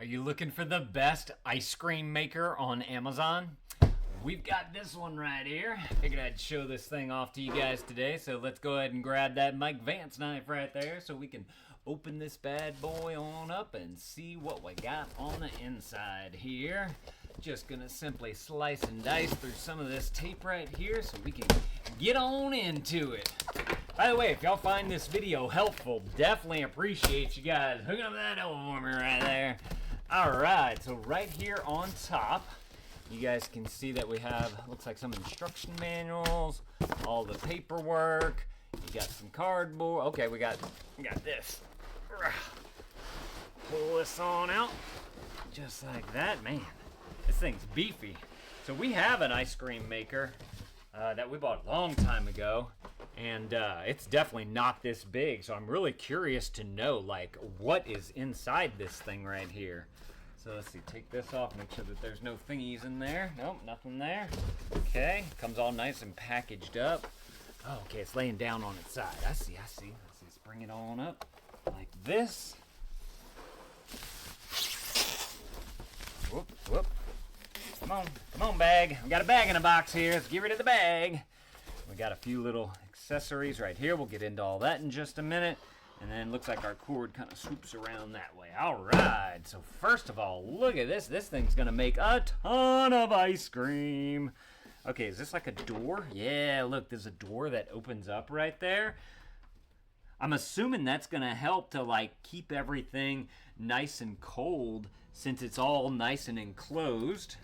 Are you looking for the best ice cream maker on Amazon? We've got this one right here. Figured I'd show this thing off to you guys today, so let's go ahead and grab that Mike Vance knife right there so we can open this bad boy on up and see what we got on the inside here. Just gonna simply slice and dice through some of this tape right here so we can get on into it. By the way, if y'all find this video helpful, definitely appreciate you guys hooking up that elbow warmer right there. Alright, so right here on top, you guys can see that we have, looks like some instruction manuals, all the paperwork, you got some cardboard. Okay, we got this. Pull this on out, just like that. Man, this thing's beefy. So we have an ice cream maker that we bought a long time ago, and it's definitely not this big, so I'm really curious to know, like, what is inside this thing right here. So let's see, take this off, make sure that there's no thingies in there. Nope, nothing there. Okay, comes all nice and packaged up. Oh, okay, it's laying down on its side. I see. Let's bring it on up like this. Whoop. Come on, bag. We got a bag in a box here. Let's get rid of the bag. We got a few little accessories right here. We'll get into all that in just a minute. And then it looks like our cord kind of swoops around that way. All right, so first of all, look at this. This thing's gonna make a ton of ice cream. Okay, is this like a door? Yeah, look, there's a door that opens up right there. I'm assuming that's gonna help to like keep everything nice and cold since it's all nice and enclosed.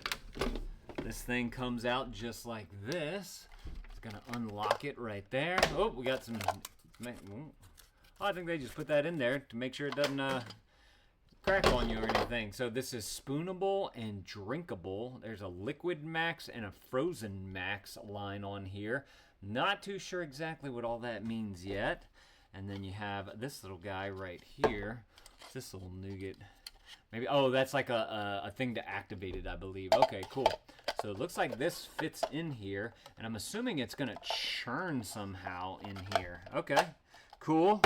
This thing comes out just like this. It's gonna unlock it right there. Oh, we got some... Oh, I think they just put that in there to make sure it doesn't crack on you or anything. So this is spoonable and drinkable. There's a liquid max and a frozen max line on here. Not too sure exactly what all that means yet. And then you have this little guy right here. This little nougat. Maybe, oh, that's like a thing to activate it, I believe. Okay, cool. So it looks like this fits in here. And I'm assuming it's going to churn somehow in here. Okay, cool.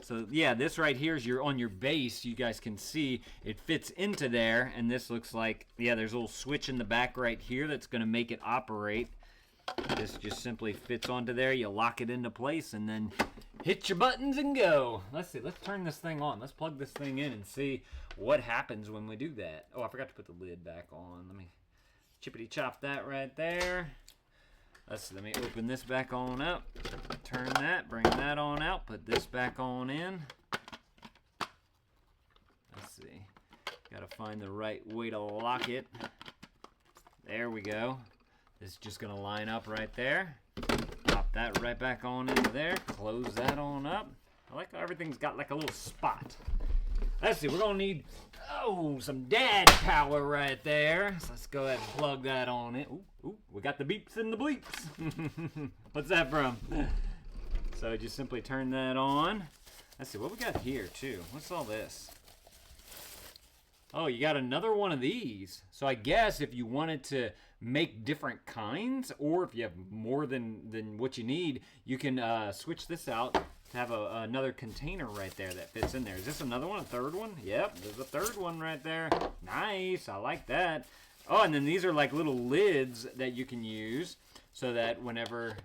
So yeah, this right here is on your base. You guys can see it fits into there, and this looks like, yeah, there's a little switch in the back right here that's going to make it operate. This just simply fits onto there. You lock it into place and then hit your buttons and go. Let's see, let's turn this thing on. Let's plug this thing in and see what happens when we do that. Oh, I forgot to put the lid back on. Let me chippity chop that right there. Let's see, let me open this back on up. Turn that, bring that on out, put this back on in. Let's see. Gotta find the right way to lock it. There we go. This is just gonna line up right there. Pop that right back on into there. Close that on up. I like how everything's got like a little spot. Let's see, we're gonna need, some dad power right there. So let's go ahead and plug that on in. Ooh, we got the beeps and the bleeps. What's that from? So just simply turn that on. Let's see, what we got here too. What's all this? Oh, you got another one of these. So I guess if you wanted to make different kinds, or if you have more than what you need, you can switch this out to have another container right there that fits in there. Is this another one, a third one? Yep, there's a third one right there. Nice, I like that. Oh, and then these are like little lids that you can use so that whenever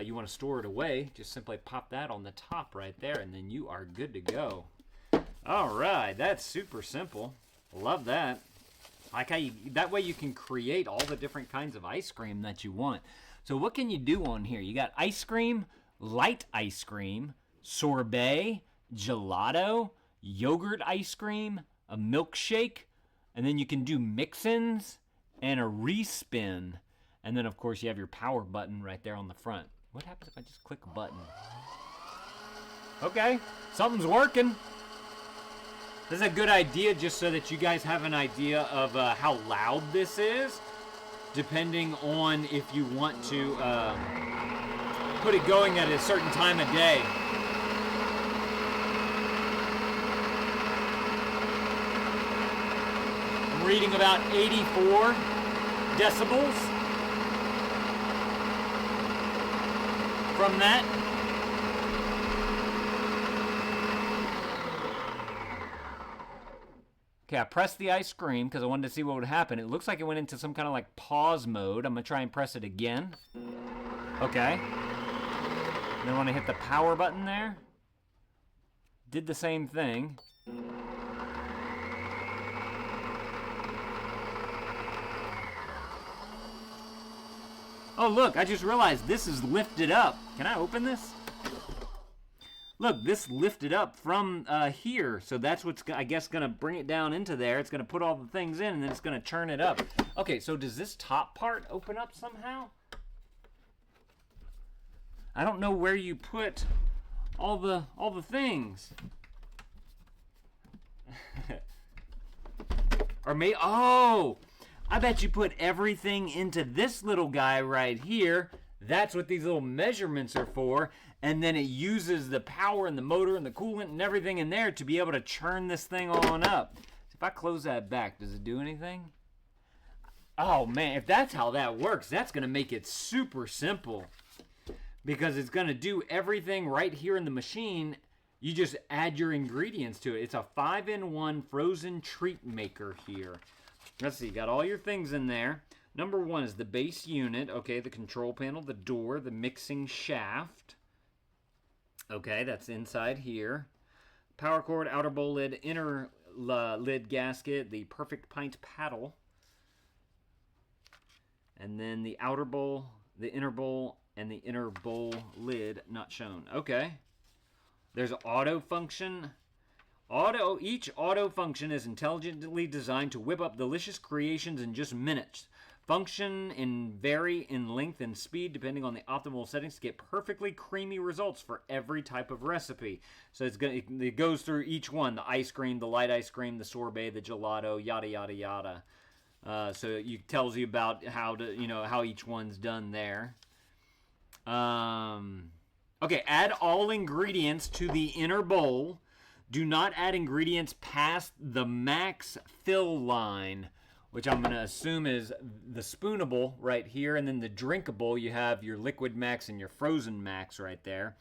you want to store it away, just simply pop that on the top right there, and then you are good to go. All right, that's super simple. Love that. Like how that way you can create all the different kinds of ice cream that you want. So what can you do on here? You got ice cream, light ice cream, sorbet, gelato, yogurt ice cream, a milkshake, and then you can do mix-ins and a respin. And then, of course, you have your power button right there on the front. What happens if I just click a button? Okay, something's working. This is a good idea just so that you guys have an idea of how loud this is, depending on if you want to put it going at a certain time of day. I'm reading about 84 decibels from that. Okay, I pressed the ice cream because I wanted to see what would happen. It looks like it went into some kind of like pause mode. I'm going to try and press it again. Okay. And then when I hit the power button there, did the same thing. Oh, look, I just realized this is lifted up. Can I open this? Look, this lifted up from here. So that's what's, I guess, going to bring it down into there. It's going to put all the things in, and then it's going to turn it up. Okay, so does this top part open up somehow? I don't know where you put all the things. Or maybe, oh, I bet you put everything into this little guy right here. That's what these little measurements are for. And then it uses the power and the motor and the coolant and everything in there to be able to churn this thing on up. If I close that back, does it do anything? Oh man, if that's how that works, that's gonna make it super simple. Because it's gonna do everything right here in the machine. You just add your ingredients to it. It's a 5-in-1 frozen treat maker here. Let's see, got all your things in there. Number one is the base unit. Okay, the control panel, the door, the mixing shaft. Okay, that's inside here. Power cord, outer bowl lid, inner lid gasket, the perfect pint paddle. And then the outer bowl, the inner bowl, and the inner bowl lid not shown. Okay. There's auto function. Each auto function is intelligently designed to whip up delicious creations in just minutes. Function and vary in length and speed depending on the optimal settings to get perfectly creamy results for every type of recipe. So it goes through each one: the ice cream, the light ice cream, the sorbet, the gelato, yada yada yada. So it tells you about how each one's done there. Okay, add all ingredients to the inner bowl. Do not add ingredients past the max fill line, which I'm going to assume is the spoonable right here, and then the drinkable, you have your liquid max and your frozen max right there.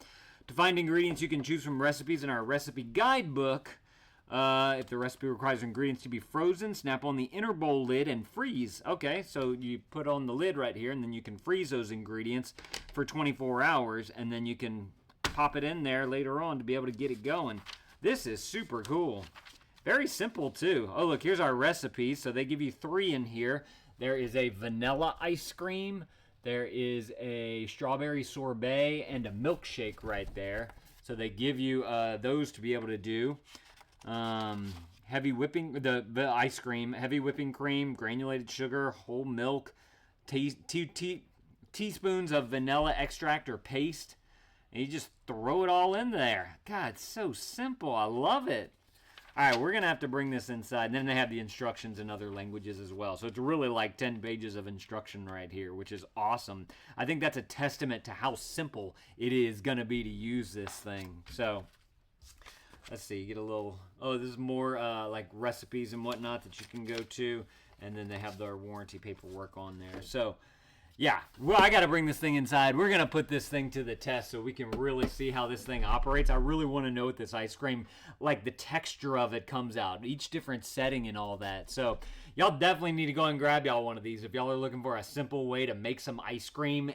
To find ingredients, you can choose from recipes in our recipe guidebook. If the recipe requires ingredients to be frozen, snap on the inner bowl lid and freeze. Okay, so you put on the lid right here, and then you can freeze those ingredients for 24 hours, and then you can pop it in there later on to be able to get it going. This is super cool. Very simple, too. Oh, look, here's our recipes. So they give you 3 in here. There is a vanilla ice cream. There is a strawberry sorbet and a milkshake right there. So they give you those to be able to do. Heavy whipping, the ice cream, heavy whipping cream, granulated sugar, whole milk, teaspoons of vanilla extract or paste. And you just throw it all in there. God, it's so simple. I love it. All right, we're going to have to bring this inside. And then they have the instructions in other languages as well. So it's really like 10 pages of instruction right here, which is awesome. I think that's a testament to how simple it is going to be to use this thing. So let's see. You get a little, oh, this is more like recipes and whatnot that you can go to. And then they have their warranty paperwork on there. So yeah, well, I got to bring this thing inside. We're going to put this thing to the test so we can really see how this thing operates. I really want to know what this ice cream, like the texture of it comes out, each different setting and all that. So y'all definitely need to go and grab y'all one of these if y'all are looking for a simple way to make some ice cream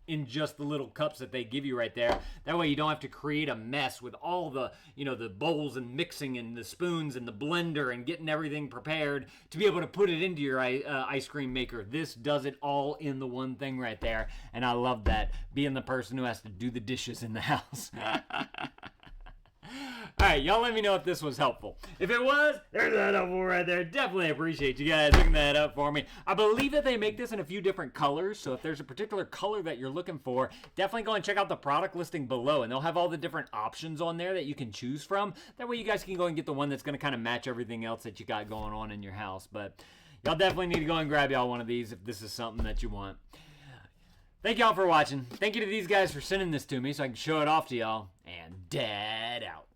in just the little cups that they give you right there. That way you don't have to create a mess with all the, the bowls and mixing and the spoons and the blender and getting everything prepared to be able to put it into your ice cream maker. This does it all in the one thing right there. And I love that, being the person who has to do the dishes in the house. All right, y'all let me know if this was helpful. If it was, there's that helpful right there. Definitely appreciate you guys looking that up for me. I believe that they make this in a few different colors, so if there's a particular color that you're looking for, definitely go and check out the product listing below, and they'll have all the different options on there that you can choose from. That way you guys can go and get the one that's going to kind of match everything else that you got going on in your house. But y'all definitely need to go and grab y'all one of these if this is something that you want. Thank y'all for watching. Thank you to these guys for sending this to me so I can show it off to y'all. And Dad out.